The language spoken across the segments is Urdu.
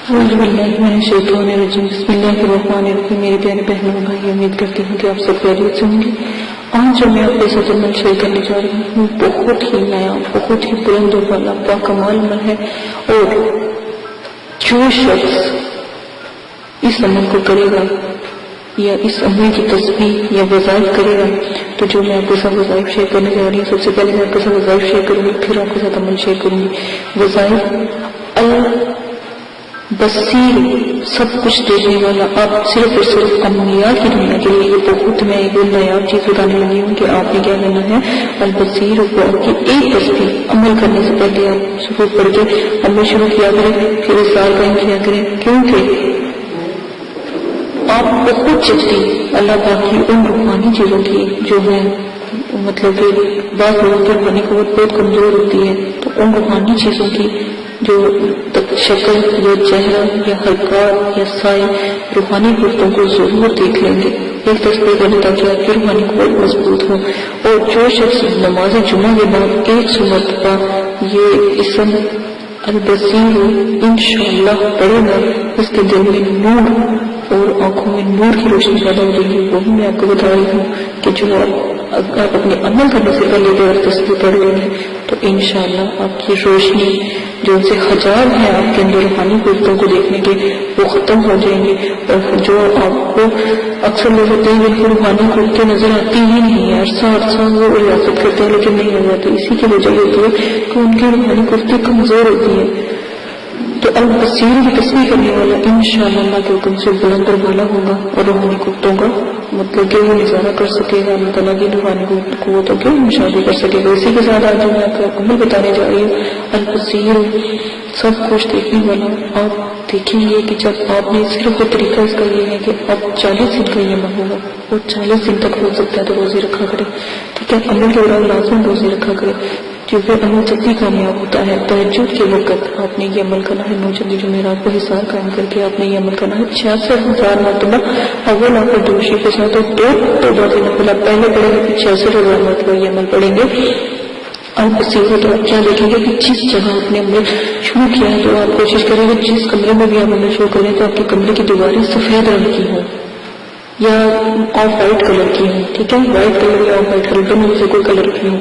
اعوذ باللہ من الشیطان الرجیم بسم اللہ الرحمن الرحیم. میرے پیارے بہنوں اور بھائی، امید کرتی ہوں کہ آپ سب خیریت سے ہوں گے. آج جو میں آپ کے ساتھ عمل شیئر کرنے جا رہی ہوں بہت ہی نیا، بہت ہی بلند و بالا باکمال عمل ہے، اور جو شخص اس عمل کو کرے گا یا اس عمل کی تسبیح یا وظائف کرے گا، تو جو میں آپ کے ساتھ وظائف شیئر کرنے جا رہی ہوں، سب سے پہلے میں آپ کے ساتھ وظائف شیئر کروں گی، پھر آپ کے ساتھ عمل شیئر کروں گی. وظائف بصیر، سب کچھ دیکھنے والا، آپ صرف اور صرف انبیاء کی دنیا کے لیے یہ بہت میں ایک نایاب چیز بتانے لگی ہوں کہ آپ نے کیا کرنا ہے. البصیر کو آپ کی ایک تصویر عمل کرنے سے پہلے آپ صبح پڑھ کے عمل شروع کیا کریں، پھر اس سال قائم کیا کریں، کیونکہ آپ بہت جلدی اللہ پاک کی ان روحانی چیزوں کی جو ہے، مطلب کہ بعض لوگوں کی روحانی قوت بہت کمزور ہوتی ہے، تو ان روحانی چیزوں کی جو شکل یا چہرہ یا حرکات یا سائے روحانی قوتوں کو ضرور دیکھ لیں گے ایک تصویر کرنے، تاکہ آپ کی روحانی قوت مضبوط ہو. اور جو شخص نماز جمعہ کے بعد 100 مرتبہ یہ اسم البصیر انشاءاللہ پڑھے گا، اس کے دل میں نور اور آنکھوں میں نور کی روشنی پیدا ہو جائے گی. وہی میں آپ کو بتا رہی ہوں کہ جو آپ اپنے عمل کرنے سے پہلے اگر تصویر پڑھ لیں گے تو انشاءاللہ آپ کی روشنی جو ان سے حجاب ہے آپ کے اندر روحانی قوتوں کو دیکھنے کے، وہ ختم ہو جائیں گے. اور جو آپ کو اکثر لوگ ہوتے ہیں جن کو روحانی قوتیں نظر آتی ہی نہیں ہے، عرصہ وہ ریاست کرتے ہیں لیکن نہیں ہو جاتے، اسی کی وجہ یہ ہوتی ہے کہ ان کی روحانی قوتیں کمزور ہوتی ہیں. تو البصیر کی تصویر کرنے والا انشاءاللہ اللہ کے حکم سے بلند اور بالا ہوگا، اور روحانی قوتوں کا مطلب کہ وہ نظارہ کر سکے گا، اللہ تعالیٰ کی روحانی قوتوں کے مشاہدے کر سکے گا. اسی کے ساتھ آج میں آپ کو عمل بتانے جا رہی ہوں البصیر، سب کچھ دیکھنے والا. آپ دیکھیں گے کہ جب آپ نے صرف وہ طریقہ اس کا یہ ہے کہ اب 40 دن کا یہ عمل ہوگا، اور 40 دن تک ہو سکتا ہے تو روزے رکھا کرے، ٹھیک ہے. عمل کے دوران لازم روزے رکھا کرے، کیونکہ عمل جلدی کامیاب ہوتا ہے. تہجد کے وقت آپ نے یہ عمل کرنا ہے، 9 چندی جمعرات کو حصار قائم کر کے آپ نے یہ عمل کرنا ہے 66,000 مرتبہ اول آپ دوشی کے ساتھ، اور 2 اکتوبر سے پہلے پڑھیں گے، پھر 66,000 مرتبہ یہ عمل پڑھیں گے. البصیر تو آپ کیا دیکھیں گے کہ جس جگہ آپ نے عمل شروع کیا ہے تو آپ کوشش کریں گے جس کمرے میں بھی آپ عمل شروع کریں تو آپ کے کمرے کی دیواریں سفید رنگ کی ہوں یا آف وائٹ کلر کی ہوں، ٹھیک ہے، وائٹ کلر یا آف وائٹ کلر دونوں میں سے کوئی کلر کی ہوں.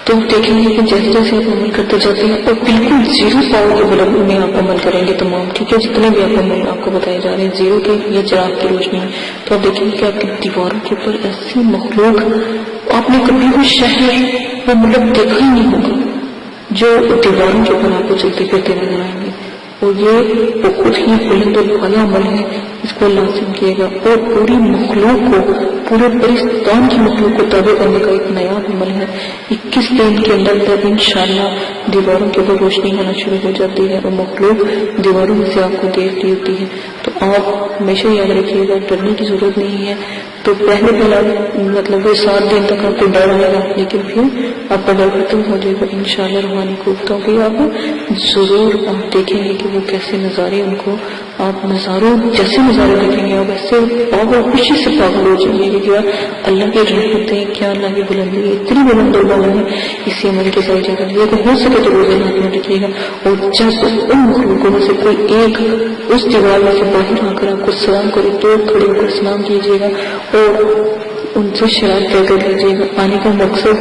تو دیکھیں گے کہ جیسے جیسے آپ عمل کرتے جاتے ہیں اور بالکل 0 پاور کے بلب میں آپ عمل کریں گے تمام، ٹھیک ہے، جتنے بھی آپ عمل آپ کو بتائے جا رہے ہیں 0 کے یا چراغ کی روشنی میں، تو آپ دیکھیں گے کہ آپ کی دیواروں کے اوپر ایسی مخلوق آپ نے کبھی بھی شہر وہ ملک دیکھا ہی نہیں ہوگا جو دیواروں کے اوپر آپ کو چلتے پھرتے نظر آئیں گے. اور یہ بہت ہی بلند اور بالا عمل ہے، اس کو لازم کیے گا. اور پوری مخلوق کو، پورے پاکستان کی مخلوق کو تابع کرنے کا ایک نیا عمل ہے. 21 دن کے اندر انشاءاللہ دیواروں کے اوپر روشنی ہونا شروع ہو جاتی ہے اور مخلوق دیواروں میں سے آپ کو دیکھ رہی ہوتی ہے. تو آپ ہمیشہ یاد رکھیے گا، ڈرنے کی ضرورت نہیں ہے. تو پہلا مطلب وہ 7 دن تک آپ کو ڈر آئے گا، لیکن پھر آپ کا ڈر ختم ہو جائے گا انشاءاللہ. روحانی قوتوں کی آپ ضرور آپ دیکھیں گے کہ وہ کیسے نظارے، ان کو آپ نظاروں جیسے نظارے دیکھیں گے آپ ایسے آپ خوشی سے پاگل ہو جائیں گے کہ کیا اللہ کی رحمتیں، کیا اللہ کی بلندی ہے، اتنی بلند اور بالا ہے. اسی عمل کے ساتھ اجازت دیا کہ ہو سکے تو روزے ہاتھ میں رکھیے گا. اور جب ان مخلوقوں میں سے کوئی ایک اس دیوار میں سے باہر آ کر آپ کو سلام کرے تو کھڑے ہو کر سلام کیجیے گا اور ان سے شراب طے کر لیجیے گا. آنے کا مقصد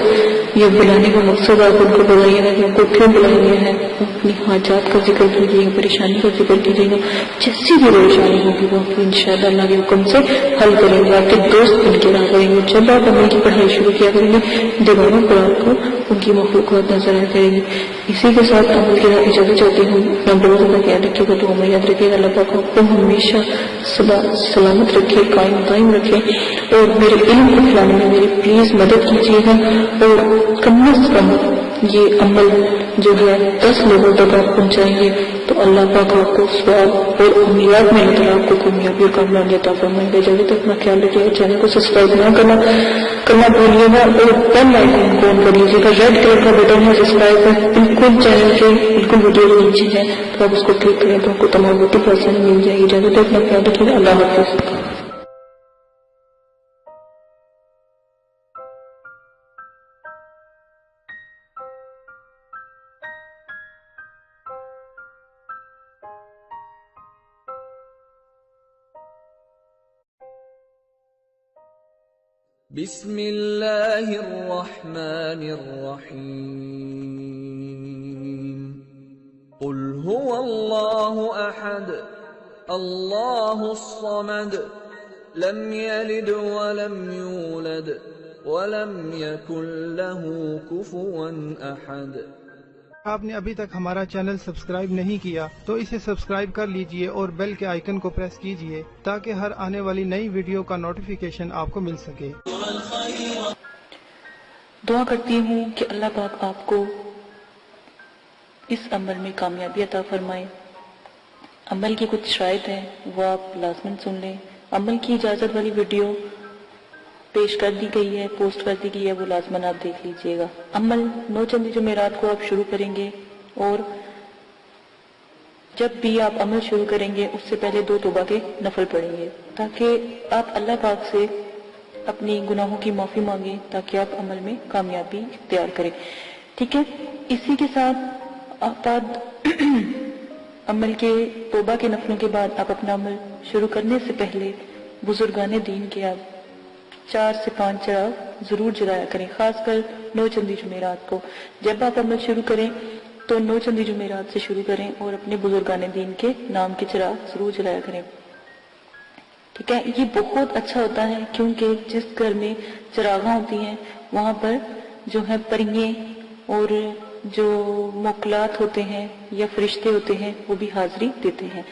یا بلانے کا مقصد آپ ان کو بتائیے گا کہ آپ کو کیوں بلایا گیا ہے. اپنی حاجات کا ذکر کیجیے گا، پریشانی کا ذکر کیجیے گا، جیسی بھی پریشانی ہوگی وہ آپ انشاءاللہ اللہ کے حکم سے حل کریں گے. آپ کے دوست بن کے رہا کریں گے. جب آپ عمل کی پڑھائی شروع کیا کریں گے دیواروں پر آپ کو ان کی مخلوقات نظر آیا کریں گی. اسی کے ساتھ عمل کی اجازت چاہتی ہوں. بہت زیادہ خیال رکھیے گا، تو ہمیں یاد رکھیے گا اللہ پاک آپ کو ہمیشہ سلامت رکھے، قائم رکھے. اور میرے علم کو پھیلانے میں میری پلیز مدد کیجیے گا. اور کم از کم یہ عمل جو ہے 10 لوگوں تک آپ پہنچائیں گے تو اللہ پاک آپ کو ثواب اور امیات میں اللہ تعالیٰ آپ کو کامیابی اور کامیابی عطا فرمائے گا. جب تک اپنا خیال رکھیے گا. چینل کو سبسکرائب نہ کرنا بھولیے گا اور بیل آئیکن کو آن کر لیجیے گا. ریڈ کلر کا بٹن ہے سبسکرائب کا، بالکل چینل کے بالکل ویڈیو کے نیچے ہے، تو آپ اس کو کلک کریں تو آپ کو تمام نوٹیفیکیشن مل جائے گی. جب تک اپنا خیال رکھیے گا. اللہ حافظ. بسم اللہ الرحمن الرحیم قل هو اللہ احد اللہ الصمد لم یلد ولم یولد ولم یکن له کفوا احد۔ آپ نے ابھی تک ہمارا چینل سبسکرائب نہیں کیا تو اسے سبسکرائب کر لیجئے اور بیل کے آئیکن کو پریس کیجئے تاکہ ہر آنے والی نئی ویڈیو کا نوٹیفیکیشن آپ کو مل سکے۔ دعا کرتی ہوں کہ اللہ پاک آپ کو اس عمل میں کامیابی عطا فرمائے۔ عمل کی کچھ شرائط ہیں وہ آپ لازماً سن لیں۔ عمل کی اجازت والی ویڈیو پیش کر دی گئی ہے، پوسٹ کر دی گئی ہے، وہ لازماً آپ دیکھ لیجئے گا۔ عمل 9 چندی جمعرات کو آپ شروع کریں گے، اور جب بھی آپ عمل شروع کریں گے اس سے پہلے 2 توبہ کے نفل پڑھیں گے تاکہ آپ اللہ پاک سے اپنی گناہوں کی معافی مانگیں، تاکہ آپ عمل میں کامیابی اختیار کریں، ٹھیک ہے۔ اسی کے ساتھ آپ عمل کے توبہ کے نفلوں کے بعد آپ اپنا عمل شروع کرنے سے پہلے بزرگان دین کے آپ 4 سے 5 چراغ ضرور جلایا کریں، خاص کر 9 چندی جمعرات کو۔ جب آپ عمل شروع کریں تو 9 چندی جمعرات سے شروع کریں اور اپنے بزرگان دین کے نام کے چراغ ضرور جلایا کریں، ٹھیک ہے۔ یہ بہت اچھا ہوتا ہے کیونکہ جس گھر میں چراغاں ہوتی ہیں وہاں پر جو ہے پریے اور جو موکلات ہوتے ہیں یا فرشتے ہوتے ہیں وہ بھی حاضری دیتے ہیں۔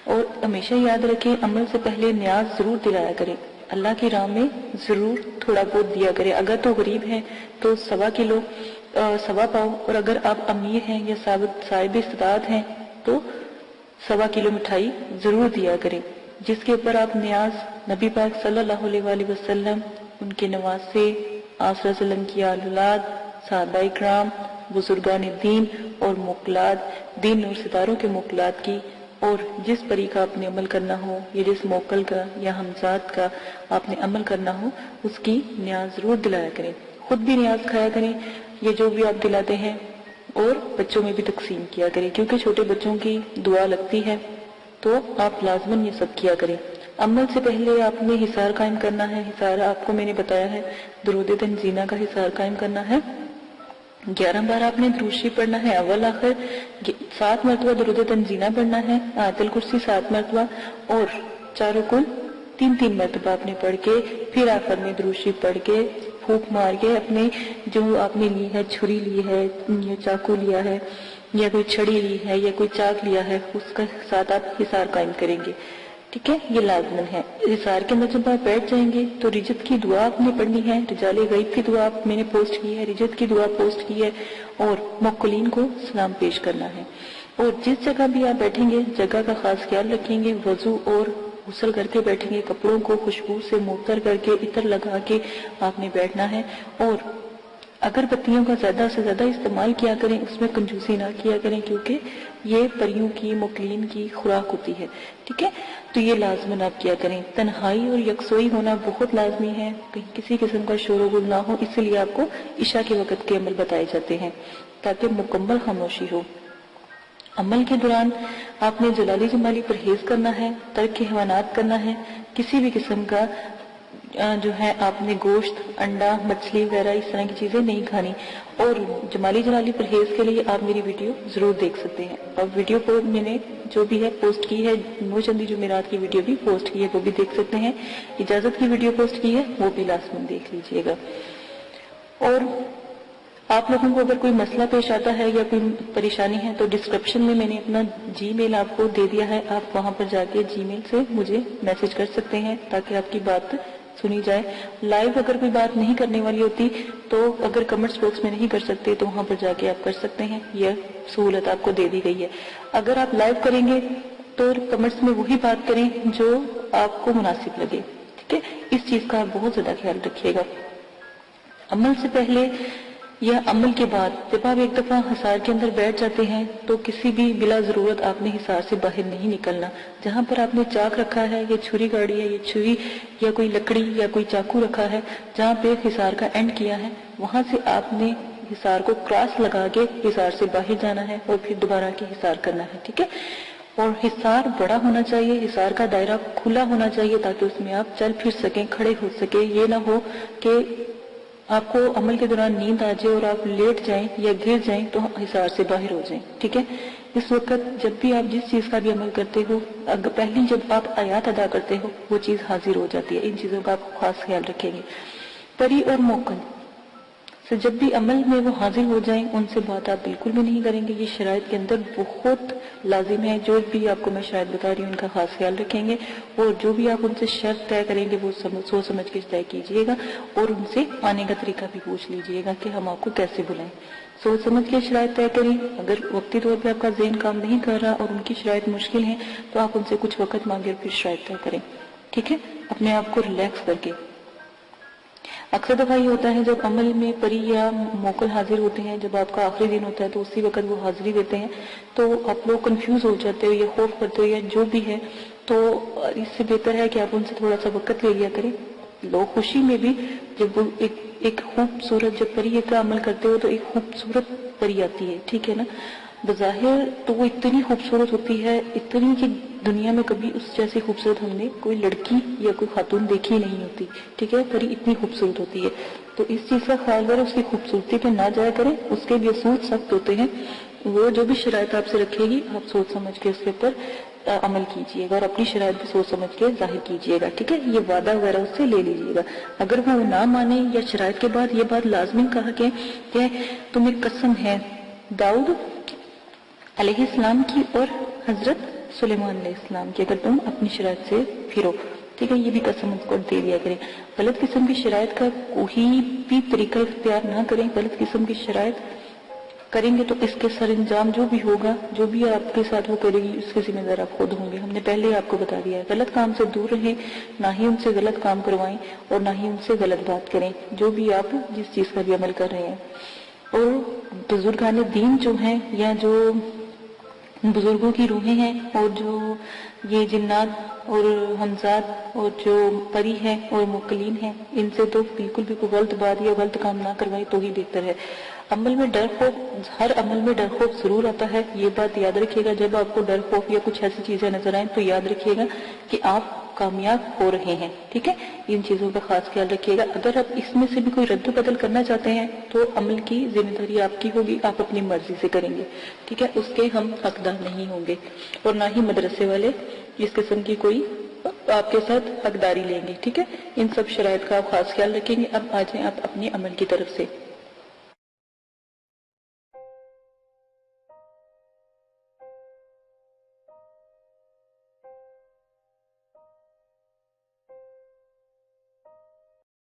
اور ہمیشہ یاد رکھیں عمل سے پہلے نیاز ضرور دلایا کریں، اللہ کی راہ میں ضرور تھوڑا بہت دیا کریں۔ اگر تو غریب ہیں تو 1.25 کلو 1.25 پاؤ، اور اگر آپ امیر ہیں یا صاحب استطاعت ہیں تو 1.25 کلو مٹھائی ضرور دیا کریں، جس کے اوپر آپ نیاز نبی پاک صلی اللہ علیہ وآلہ وسلم، ان کے نواسے، آپ صلی اللہ علیہ وسلم کی اولاد، صحابہ اکرام، بزرگان دین اور موکلات، دین اور ستاروں کے موکلات کی، اور جس پری کا آپ نے عمل کرنا ہو یا جس موکل کا یا ہمزاد کا آپ نے عمل کرنا ہو اس کی نیاز ضرور دلایا کریں۔ خود بھی نیاز کھایا کریں، یہ جو بھی آپ دلاتے ہیں، اور بچوں میں بھی تقسیم کیا کریں کیونکہ چھوٹے بچوں کی دعا لگتی ہے، تو آپ لازماً یہ سب کیا کریں۔ عمل سے پہلے آپ نے حصار قائم کرنا ہے۔ حصار آپ کو میں نے بتایا ہے، درود تنزینہ کا حصار قائم کرنا ہے۔ 11 بار آپ نے درود شریف پڑھنا ہے، اول آخر 7 مرتبہ درود تنزینہ پڑھنا ہے، آیت الکرسی 7 مرتبہ، اور چاروں کل 3 مرتبہ آپ نے پڑھ کے پھر آخر میں درود شریف پڑھ کے پھونک مار کے اپنے جو آپ نے لی ہے، چھری لی ہے یا چاقو لیا ہے یا کوئی چھڑی لی ہے یا کوئی چاک لیا ہے، اس کا ساتھ آپ حصار قائم کریں گے، ٹھیک ہے۔ یہ لازمن ہے۔ حصار کے اندر جب آپ بیٹھ جائیں گے تو رجت کی دعا آپ نے پڑھنی ہے، رجال غیب کی دعا میں نے پوسٹ کی ہے، رجت کی دعا پوسٹ کی ہے، اور موکلین کو سلام پیش کرنا ہے۔ اور جس جگہ بھی آپ بیٹھیں گے جگہ کا خاص خیال رکھیں گے، وضو اور غسل کر کے بیٹھیں گے، کپڑوں کو خوشبو سے معطر کر کے عطر لگا کے آپ نے بیٹھنا ہے، اور اگر بتیوں کا زیادہ سے زیادہ استعمال کیا کریں، اس میں کنجوسی نہ کیا کریں کیونکہ یہ پریوں کی موکلین کی خوراک ہوتی ہے، ٹھیک ہے۔ تو یہ لازماً آپ کیا کریں۔ تنہائی اور یکسوئی ہونا بہت لازمی ہے، کہیں کسی قسم کا شور و غل نہ ہو، اس لیے آپ کو عشاء کے وقت کے عمل بتائے جاتے ہیں تاکہ مکمل خاموشی ہو۔ عمل کے دوران آپ نے جلالی جمالی پرہیز کرنا ہے، ترک حیوانات کرنا ہے، کسی بھی قسم کا جو ہے آپ نے گوشت، انڈا، مچھلی وغیرہ اس طرح کی چیزیں نہیں کھانی، اور جمالی جلالی پرہیز کے لیے آپ میری ویڈیو ضرور دیکھ سکتے ہیں، اور ویڈیو کو میں نے جو بھی ہے پوسٹ کی ہے، 9 چندی جمعرات کی ویڈیو بھی پوسٹ کی ہے، وہ بھی دیکھ سکتے ہیں، اجازت کی ویڈیو پوسٹ کی ہے وہ بھی لازماً دیکھ لیجئے گا۔ اور آپ لوگوں کو اگر کوئی مسئلہ پیش آتا ہے یا کوئی پریشانی ہے تو ڈسکرپشن میں نے اپنا جی میل آپ کو دے دیا ہے، آپ وہاں پر جا کے جی میل سے مجھے میسج کر سکتے ہیں تاکہ آپ کی بات سنی جائے۔ لائیو اگر کوئی بات نہیں کرنے والی ہوتی تو اگر کمنٹس باکس میں نہیں کر سکتے تو وہاں پر جا کے آپ کر سکتے ہیں، یہ سہولت آپ کو دے دی گئی ہے۔ اگر آپ لائیو کریں گے تو کمنٹس میں وہی بات کریں جو آپ کو مناسب لگے، ٹھیک ہے۔ اس چیز کا آپ بہت زیادہ خیال رکھیے گا۔ عمل سے پہلے یا عمل کے بعد جب آپ ایک دفعہ حصار کے اندر بیٹھ جاتے ہیں تو کسی بھی بلا ضرورت آپ نے حصار سے باہر نہیں نکلنا۔ جہاں پر آپ نے چاک رکھا ہے یا چھری گاڑی ہے یا چھری یا کوئی لکڑی یا کوئی چاقو رکھا ہے، جہاں پہ حصار کا اینڈ کیا ہے وہاں سے آپ نے حصار کو کراس لگا کے حصار سے باہر جانا ہے اور پھر دوبارہ کے حصار کرنا ہے، ٹھیک ہے۔ اور حصار بڑا ہونا چاہیے، حصار کا دائرہ کھلا ہونا چاہیے تاکہ اس میں آپ چل پھر سکیں، کھڑے ہو سکیں. یہ نہ ہو کہ آپ کو عمل کے دوران نیند آ جائے اور آپ لیٹ جائیں یا گر جائیں تو حصار سے باہر ہو جائیں. ٹھیک ہے، اس وقت جب بھی آپ جس چیز کا بھی عمل کرتے ہو، پہلی جب آپ آیات ادا کرتے ہو وہ چیز حاضر ہو جاتی ہے. ان چیزوں کا آپ خاص خیال رکھیں گے. پری اور موکل سے جب بھی عمل میں وہ حاضر ہو جائیں ان سے بات آپ بالکل بھی نہیں کریں گے. یہ شرائط کے اندر بہت لازم ہے. جو بھی آپ کو میں شرائط بتا رہی ہوں ان کا خاص خیال رکھیں گے، اور جو بھی آپ ان سے شرط طے کریں گے وہ سوچ سمجھ کے طے کیجئے گا، اور ان سے آنے کا طریقہ بھی پوچھ لیجئے گا کہ ہم آپ کو کیسے بلائیں. سوچ سمجھ کے شرائط طے کریں. اگر وقتی طور پہ آپ کا ذہن کام نہیں کر رہا اور ان کی شرائط مشکل ہیں تو آپ ان سے کچھ وقت مانگے اور پھر شرائط طے کریں. ٹھیک ہے، اپنے آپ کو ریلیکس کر کے. اکثر دفعہ یہ ہوتا ہے جب عمل میں پری یا موکل حاضر ہوتے ہیں، جب آپ کا آخری دن ہوتا ہے تو اسی وقت وہ حاضری دیتے ہیں تو آپ لوگ کنفیوز ہو جاتے ہو یا خوف کرتے ہو یا جو بھی ہے. تو اس سے بہتر ہے کہ آپ ان سے تھوڑا سا وقت لے لیا کریں. لوگ خوشی میں بھی جب وہ ایک خوبصورت جب پری کا عمل کرتے ہو تو ایک خوبصورت پری آتی ہے. ٹھیک ہے نا، بظاہر تو وہ اتنی خوبصورت ہوتی ہے، اتنی کہ دنیا میں کبھی اس جیسی خوبصورت ہم نے کوئی لڑکی یا کوئی خاتون دیکھی نہیں ہوتی. ٹھیک ہے، پری اتنی خوبصورت ہوتی ہے. تو اس چیز کا خیال کریں، اس کی خوبصورتی پہ نہ جایا کریں. اس کے بھی اصول سخت ہوتے ہیں. وہ جو بھی شرائط آپ سے رکھے گی آپ سوچ سمجھ کے اس کے اوپر عمل کیجئے گا اور اپنی شرائط بھی سوچ سمجھ کے ظاہر کیجئے گا. ٹھیک ہے، یہ وعدہ وغیرہ اس سے لے لیجئے گا. اگر وہ نہ مانے یا شرائط کے بعد یہ بات لازمی کہا کہ تمہیں قسم ہے داؤد علیہ السلام کی اور حضرت سلیمان علیہ السلام کی، اگر تم اپنی شرائط سے پھرو. ٹھیک ہے، یہ بھی قسم اس کو دے دیا کریں. غلط قسم کی شرائط کا کوئی بھی طریقہ اختیار نہ کریں. غلط قسم کی شرائط کریں گے تو اس کے سر انجام جو بھی ہوگا، جو بھی آپ کے ساتھ وہ کرے گی اس کے ذمہ دار آپ خود ہوں گے. ہم نے پہلے آپ کو بتا دیا ہے. غلط کام سے دور رہیں، نہ ہی ان سے غلط کام کروائیں اور نہ ہی ان سے غلط بات کریں جو بھی آپ جس چیز کا بھی عمل کر رہے ہیں. اور بزرگان دین جو ہیں یا جو بزرگوں کی روحیں ہیں اور جو یہ جنات اور حمزات اور جو پری ہیں اور موکلین ہیں، ان سے تو بالکل بھی کوئی غلط بات یا غلط کام نہ کروائیں تو ہی بہتر ہے. عمل میں ڈر خوف، ہر عمل میں ڈر خوف ضرور آتا ہے. یہ بات یاد رکھیے گا. جب آپ کو ڈر خوف یا کچھ ایسی چیزیں نظر آئیں تو یاد رکھیے گا کہ آپ کامیاب ہو رہے ہیں. ٹھیک ہے، ان چیزوں کا خاص خیال رکھیے گا. اگر آپ اس میں سے بھی کوئی رد و بدل کرنا چاہتے ہیں تو عمل کی ذمہ داری آپ کی ہوگی، آپ اپنی مرضی سے کریں گے. ٹھیک ہے، اس کے ہم حقدار نہیں ہوں گے اور نہ ہی مدرسے والے اس قسم کی کوئی آپ کے ساتھ حقداری لیں گے. ٹھیک ہے، ان سب شرائط کا آپ خاص خیال رکھیں گے. اب آ جائیں آپ اپنے عمل کی طرف سے.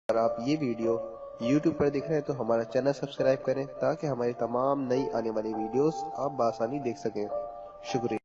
اگر آپ یہ ویڈیو YouTube پر دیکھ رہے ہیں تو ہمارا چینل سبسکرائب کریں تاکہ ہماری تمام نئی آنے والی ویڈیوز آپ بآسانی دیکھ سکیں. شکریہ.